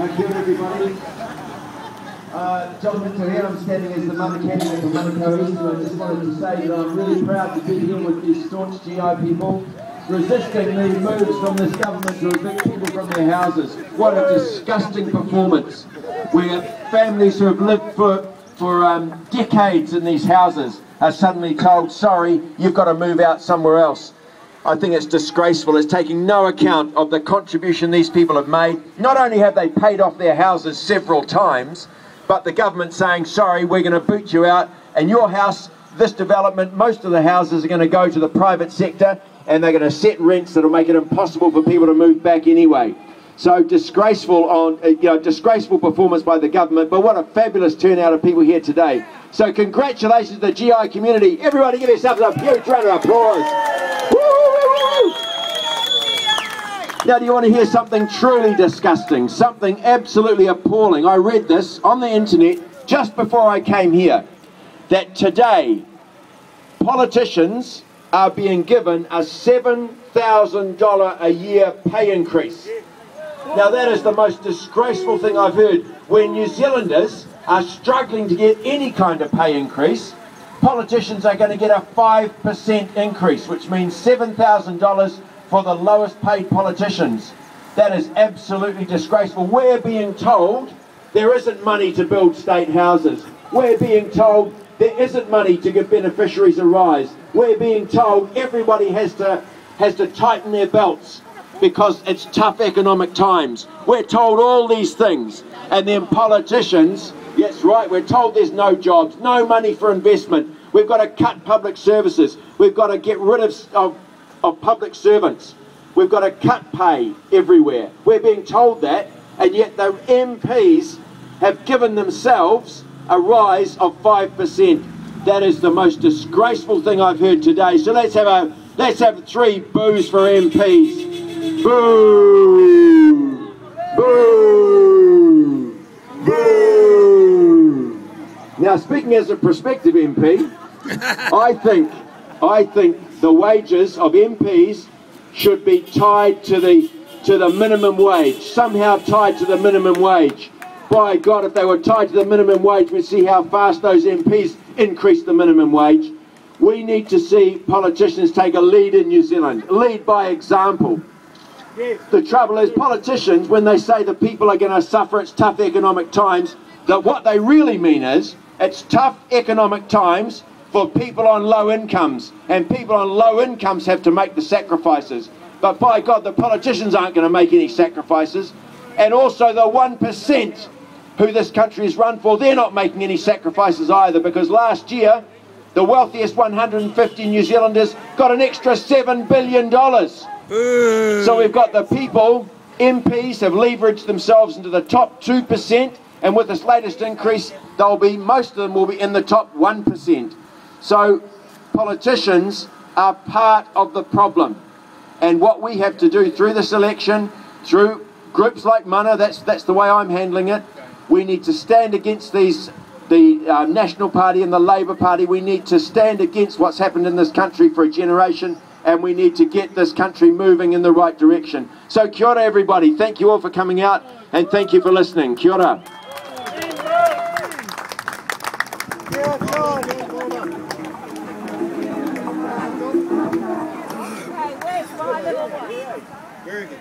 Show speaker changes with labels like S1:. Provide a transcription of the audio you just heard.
S1: Kia ora everybody. John Minto here. I'm standing as the Mana candidate for Manukau East, and I just wanted to say that I'm really proud to be here with these staunch GI people, resisting the moves from this government to evict people from their houses. What a disgusting performance, where families who have lived for decades in these houses are suddenly told, sorry, you've got to move out somewhere else. I think it's disgraceful. It's taking no account of the contribution these people have made. Not only have they paid off their houses several times, but the government saying, sorry, we're going to boot you out, and your house, this development, most of the houses are going to go to the private sector, and they're going to set rents that will make it impossible for people to move back anyway. So disgraceful disgraceful performance by the government, but what a fabulous turnout of people here today. So congratulations to the GI community. Everybody give yourselves a huge round of applause. Woo! Now, do you want to hear something truly disgusting, something absolutely appalling? I read this on the internet just before I came here, that today politicians are being given a $7,000 a year pay increase. Now that is the most disgraceful thing I've heard. When New Zealanders are struggling to get any kind of pay increase, politicians are going to get a 5% increase, which means $7,000 for the lowest paid politicians. That is absolutely disgraceful. We're being told there isn't money to build state houses. We're being told there isn't money to give beneficiaries a rise. We're being told everybody has to tighten their belts because it's tough economic times. We're told all these things, and then politicians, yes right, we're told there's no jobs, no money for investment, we've got to cut public services, we've got to get rid of public servants, we've got to cut pay everywhere. We're being told that, and yet the MPs have given themselves a rise of 5%. That is the most disgraceful thing I've heard today. So let's have 3 boos for MPs. Boo! Boo! Boo! Now, speaking as a prospective MP, I think the wages of MPs should be tied to the minimum wage, somehow tied to the minimum wage. By God, if they were tied to the minimum wage, we'd see how fast those MPs increase the minimum wage. We need to see politicians take a lead in New Zealand, lead by example. The trouble is, politicians, when they say the people are going to suffer, it's tough economic times, that what they really mean is it's tough economic times for people on low incomes, and people on low incomes have to make the sacrifices. But by God, the politicians aren't going to make any sacrifices, and also the 1% who this country is run for, they're not making any sacrifices either, because last year the wealthiest 150 New Zealanders got an extra $7 billion. So we've got the people, MPs have leveraged themselves into the top 2%, and with this latest increase, most of them will be in the top 1%. So politicians are part of the problem. And what we have to do through this election, through groups like Mana, that's the way I'm handling it, we need to stand against the National Party and the Labour Party. We need to stand against what's happened in this country for a generation, and we need to get this country moving in the right direction. So kia ora everybody, thank you all for coming out, and thank you for listening. Kia ora.
S2: Very good.